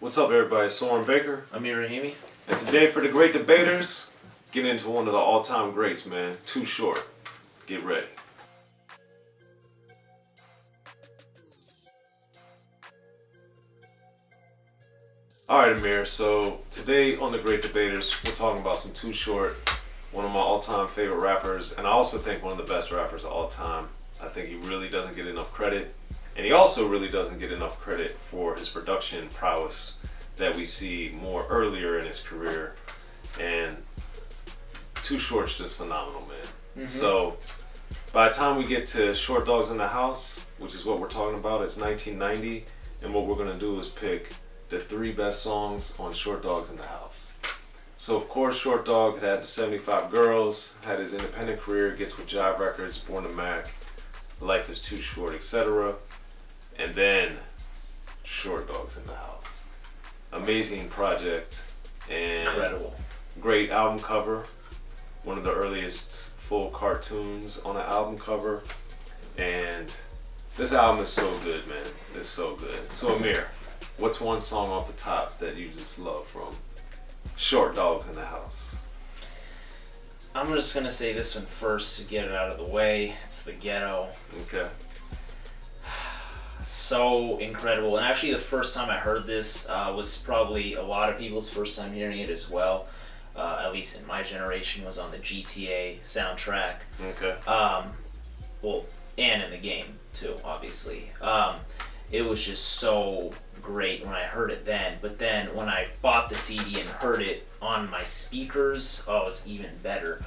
What's up, everybody? Soren Baker. Amir Rahimi. And today for the Great Debaters, get into one of the all-time greats, man. Too Short. Get ready. Alright, Amir, so today on the Great Debaters, we're talking about some Too Short, one of my all-time favorite rappers, and I also think one of the best rappers of all time. I think he really doesn't get enough credit, and he also really doesn't get enough credit for his production prowess that we see more earlier in his career. And Too Short's just phenomenal, man. So by the time we get to Short Dogs in the House, which is what we're talking about, it's 1990, and what we're going to do is pick the 3 best songs on Short Dogs in the House. So of course Short Dog had the 75 Girls, had his independent career, gets with Jive Records, Born to Mac, Life is Too Short, etc. And then Short Dogs in the House. Amazing project and Incredible. Great album cover. One of the earliest full cartoons on an album cover. And this album is so good, man. It's so good. So Amir, what's one song off the top that you just love from Short Dogs in the House? I'm just going to say this one first to get it out of the way. It's the Ghetto. Okay. So incredible. And actually the first time I heard this was probably a lot of people's first time hearing it as well. At least in my generation, was on the GTA soundtrack. Okay. Well, and in the game too, obviously. It was just so great when I heard it then. But then when I bought the CD and heard it on my speakers, it was even better.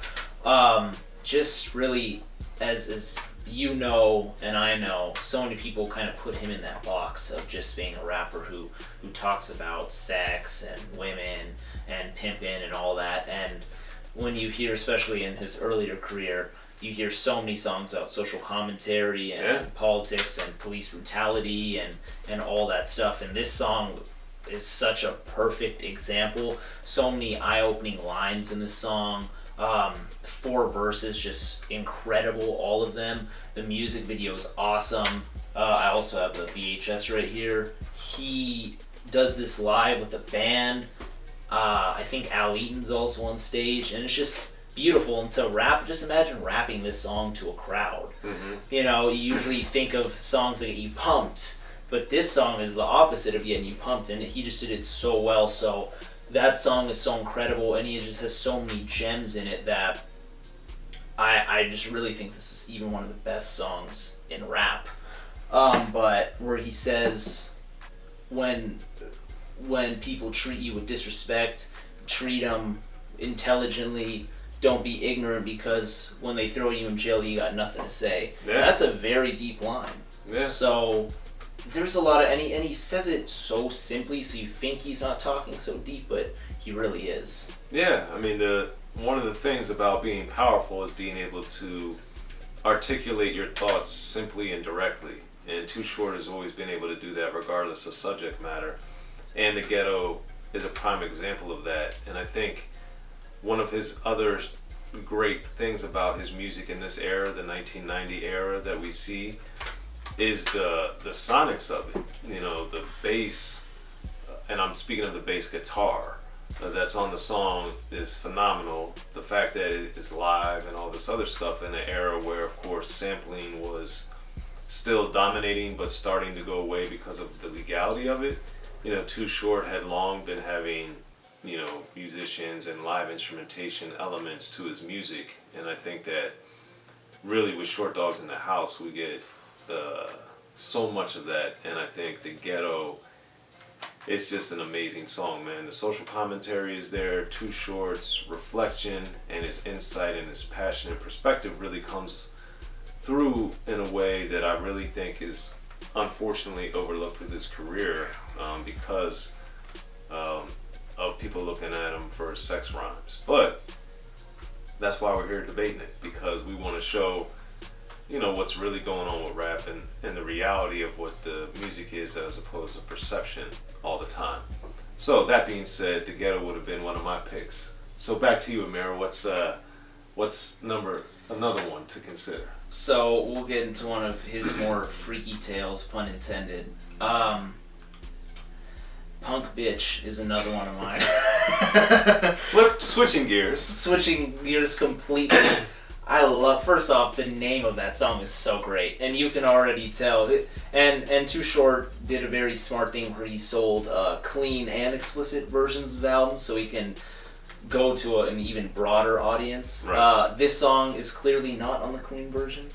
Just really, as you know and I know, so many people kind of put him in that box of just being a rapper who talks about sex and women and pimping and all that. And when you hear, especially in his earlier career, you hear so many songs about social commentary and politics and police brutality and all that stuff. And this song is such a perfect example. So many eye-opening lines in this song. 4 verses, just incredible, all of them. The music video is awesome. I also have the VHS right here. He does this live with a band. I think Al Eaton's also on stage, and it's just beautiful. And to rap, just imagine rapping this song to a crowd. You know, you usually think of songs that get you pumped, but this song is the opposite of getting you pumped, and he just did it so well. So that song is so incredible, and he just has so many gems in it that I just really think this is even one of the best songs in rap. But where he says, when people treat you with disrespect, treat them intelligently, don't be ignorant, because when they throw you in jail, you got nothing to say. Yeah. That's a very deep line. Yeah. So there's a lot of, and he says it so simply, so you think he's not talking so deep, but he really is. Yeah, I mean, one of the things about being powerful is being able to articulate your thoughts simply and directly. And Too Short has always been able to do that regardless of subject matter. And the Ghetto is a prime example of that. And I think one of his other great things about his music in this era, the 1990 era that we see, is the sonics of it. You know, the bass, and I'm speaking of the bass guitar that's on the song, is phenomenal. The fact that it is live and all this other stuff in an era where, of course, sampling was still dominating but starting to go away because of the legality of it. You know, Too Short had long been having, you know, musicians and live instrumentation elements to his music, and I think that really with Short Dogs in the House we get so much of that. And I think the Ghetto, it's just an amazing song, man. The social commentary is there. Too Short's reflection and his insight and his passionate perspective really comes through in a way that I really think is unfortunately overlooked with his career, because of people looking at him for sex rhymes. But that's why we're here debating it, because we want to show, you know, what's really going on with rap and the reality of what the music is as opposed to perception all the time. So that being said, the Ghetto would have been one of my picks. So back to you, Amir. What's another one to consider? So we'll get into one of his more freaky tales, pun intended. Punk Bitch is another one of mine. Switching gears. Switching gears completely. I love, first off, the name of that song is so great, and you can already tell. And Too Short did a very smart thing where he sold clean and explicit versions of albums so he can go to an even broader audience. Right. This song is clearly not on the clean version.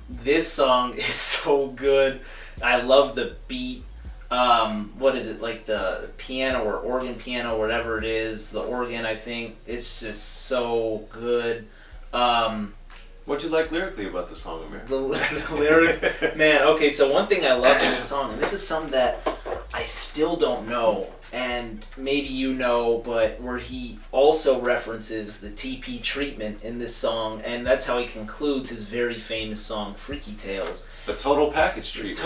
This song is so good. I love the beat. What is it, like the piano or organ piano, whatever it is, the organ, I think, it's just so good. What'd you like lyrically about the song, Amir? The lyrics, man. Okay, so one thing I love in the song, and this is something that I still don't know, and maybe you know, but where he also references the TP treatment in this song, and that's how he concludes his very famous song "Freaky Tales." The total package treatment.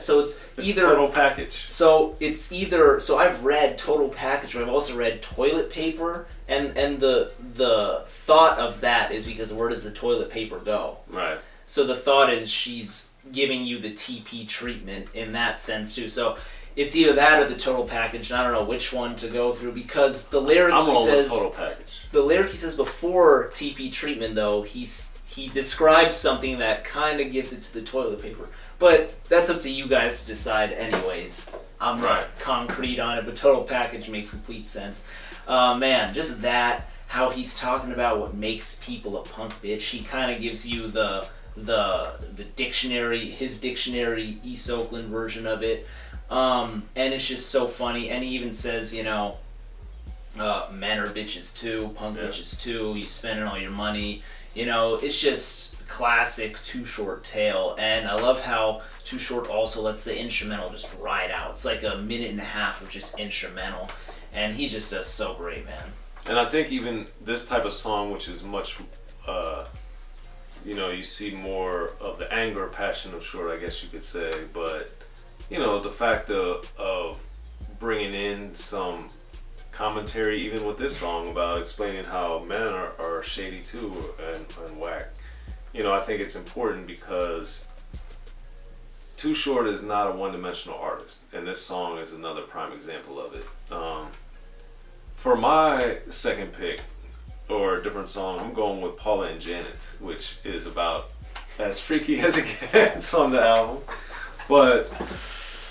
So it's either total package. So it's either, so I've read Total Package, but I've also read toilet paper, and the thought of that is because where does the toilet paper go? Right. So the thought is she's giving you the TP treatment in that sense too. So it's either that or the Total Package, and I don't know which one to go through because the lyric I'm he all says, with Total Package. The lyric he says before TP treatment though, he describes something that kind of gives it to the toilet paper. But that's up to you guys to decide anyways. I'm not concrete on it, but Total Package makes complete sense. Man, just that, how he's talking about what makes people a punk bitch. He kind of gives you the dictionary, his dictionary, East Oakland version of it. And it's just so funny. And he even says, men are bitches too, punk bitches too, you spending all your money. It's just classic Too Short tale. And I love how Too Short also lets the instrumental just ride out. It's like a minute and a half of just instrumental. And he just does so great, man. And I think even this type of song, which is much, you see more of the anger, passion of Short, I guess you could say. But, the fact of bringing in some commentary, even with this song, about explaining how men are shady too and whack. I think it's important because Too Short is not a one-dimensional artist, and this song is another prime example of it. For my second pick, or a different song, I'm going with Pauline Janet, which is about as freaky as it gets on the album. But,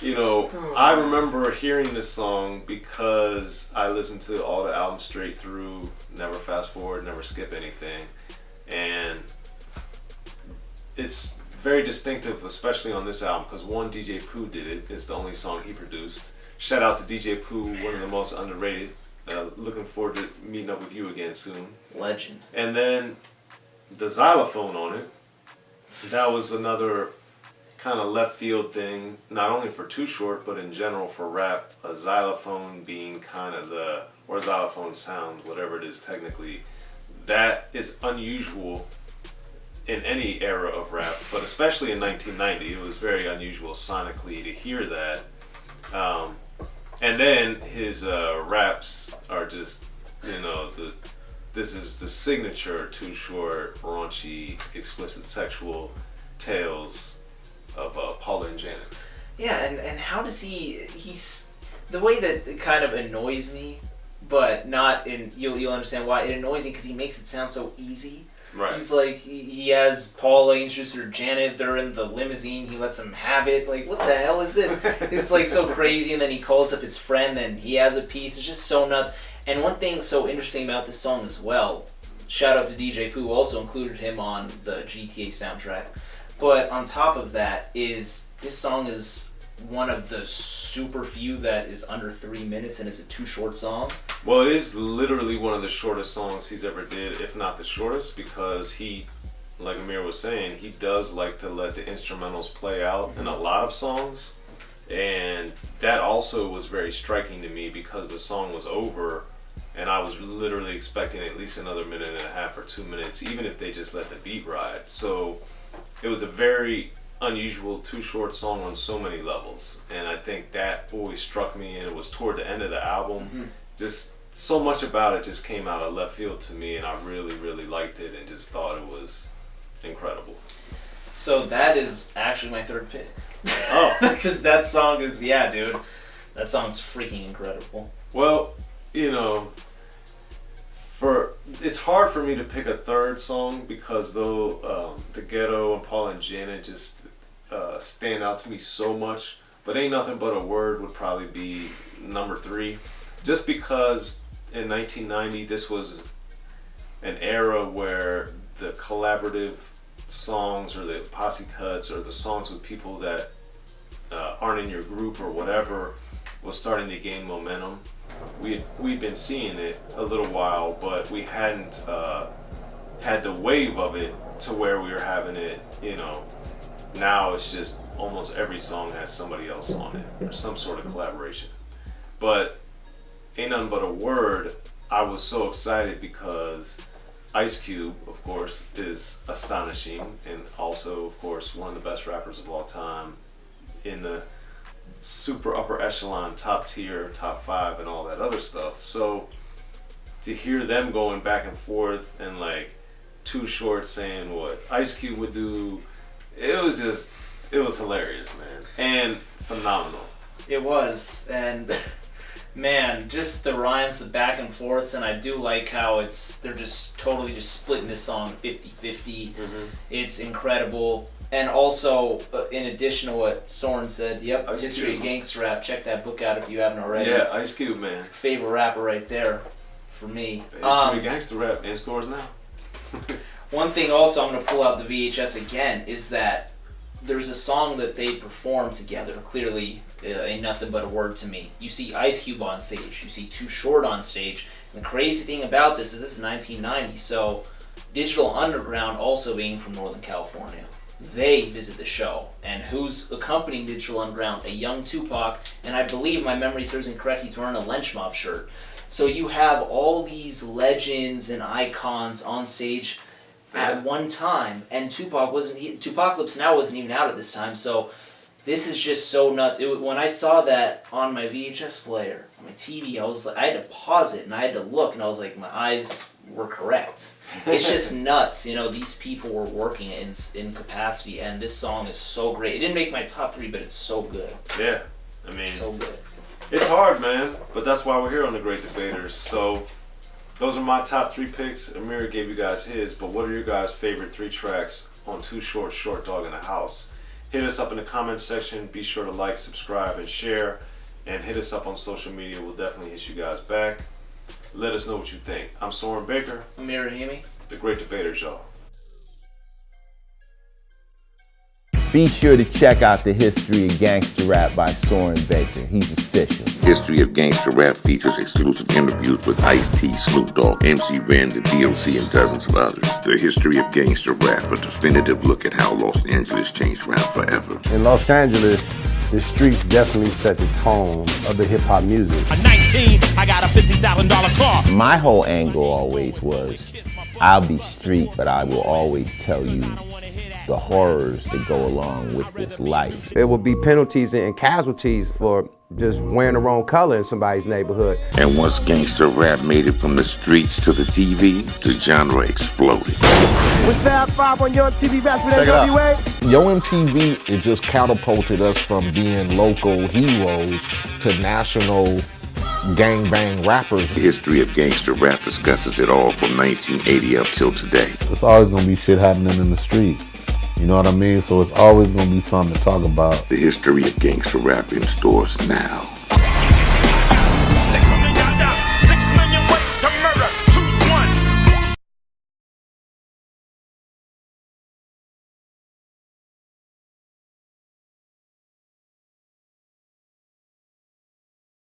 I remember hearing this song because I listened to all the albums straight through, never fast forward, never skip anything. And it's very distinctive, especially on this album, because one, DJ Pooh did it. It's the only song he produced. Shout out to DJ Pooh, one of the most underrated. Looking forward to meeting up with you again soon. Legend. And then the xylophone on it, that was another kind of left field thing, not only for Too Short, but in general for rap. A xylophone being kind of or xylophone sound, whatever it is technically, that is unusual in any era of rap, but especially in 1990, it was very unusual sonically to hear that. And then his raps are just, this is the signature Too Short, raunchy, explicit sexual tales of Pauline Janet. Yeah, and how does he's, the way that it kind of annoys me, but not in, you'll understand why, it annoys me because he makes it sound so easy. Right. He's like, he has Pauline Janet, they're in the limousine, he lets them have it. Like, what the hell is this? It's like so crazy, and then he calls up his friend, and he has a piece. It's just so nuts. And one thing so interesting about this song as well, shout out to DJ Pooh, also included him on the GTA soundtrack. But on top of that is, this song is one of the super few that is under 3 minutes and is a Too Short song. Well, it is literally one of the shortest songs he's ever did, if not the shortest, because he, like Amir was saying, he does like to let the instrumentals play out in a lot of songs. And that also was very striking to me because the song was over and I was literally expecting at least another minute and a half or 2 minutes, even if they just let the beat ride. So it was a very unusual Too Short song on so many levels, and I think that always struck me, and it was toward the end of the album. Just so much about it just came out of left field to me, and I really, really liked it and just thought it was incredible. So that is actually my third pick. Oh. Because that song is, yeah, dude. That song's freaking incredible. Well, you know, it's hard for me to pick a third song because though the Ghetto and Pauline Janet just stand out to me so much. But Ain't Nothing But a Word would probably be number 3, just because in 1990 this was an era where the collaborative songs or the posse cuts or the songs with people that aren't in your group or whatever was starting to gain momentum. We'd been seeing it a little while, but we hadn't had the wave of it to where we were having it, you know. Now it's just almost every song has somebody else on it or some sort of collaboration. But Ain't Nothing But a Word, I was so excited because Ice Cube, of course, is astonishing and also, of course, one of the best rappers of all time in the super upper echelon, top tier, top 5 and all that other stuff. So to hear them going back and forth and like Too Short saying what Ice Cube would do, it was hilarious, man, and phenomenal. It was, and man, just the rhymes, the back and forths, and I do like how they're just totally just splitting this song 50-50. It's incredible. And also, in addition to what Soren said, yep, Ice History Cube. of Gangsta Rap, check that book out if you haven't already. Yeah, Ice Cube, man. Favorite rapper right there for me. History of Gangsta Rap in stores now. One thing also, I'm going to pull out the VHS again, is that there's a song that they perform together. Clearly, Ain't Nothing But a Word to me. You see Ice Cube on stage. You see Too Short on stage. And the crazy thing about this is 1990, so Digital Underground also being from Northern California. They visit the show. And who's accompanying Digital Underground? A young Tupac. And I believe, my memory serves me correct, he's wearing a Lynch Mob shirt. So you have all these legends and icons on stage at one time, and Tupacalypse Now wasn't even out at this time, so this is just so nuts. When I saw that on my VHS player, on my TV, I had to pause it, and I had to look, and I was like, my eyes were correct. It's just nuts, you know, these people were working in capacity, and this song is so great. It didn't make my top 3, but it's so good. Yeah, I mean, so good. It's hard, man, but that's why we're here on The Great Debaters. So those are my top 3 picks. Amir gave you guys his, but what are your guys' favorite 3 tracks on Too Short, Short Dog in the House? Hit us up in the comments section. Be sure to like, subscribe, and share. And hit us up on social media. We'll definitely hit you guys back. Let us know what you think. I'm Soren Baker. Amir Rahimi. The Great Debaters, y'all. Be sure to check out the History of Gangsta Rap by Soren Baker. He's official. History of Gangsta Rap features exclusive interviews with Ice-T, Snoop Dogg, MC Ren, the DOC, and dozens of others. The History of Gangsta Rap, a definitive look at how Los Angeles changed rap forever. In Los Angeles, the streets definitely set the tone of the hip-hop music. At 19, I got a $50,000 car. My whole angle always was, I'll be street, but I will always tell you the horrors that go along with this life. It would be penalties and casualties for just wearing the wrong color in somebody's neighborhood. And once gangsta rap made it from the streets to the TV, the genre exploded. With Fab 5 on your TV back with NWA. Yo MTV, it just catapulted us from being local heroes to national gangbang rappers. The History of Gangsta Rap discusses it all from 1980 up till today. It's always gonna be shit happening in the streets. You know what I mean? So it's always gonna be something to talk about. The History of Gangsta Rap in stores now.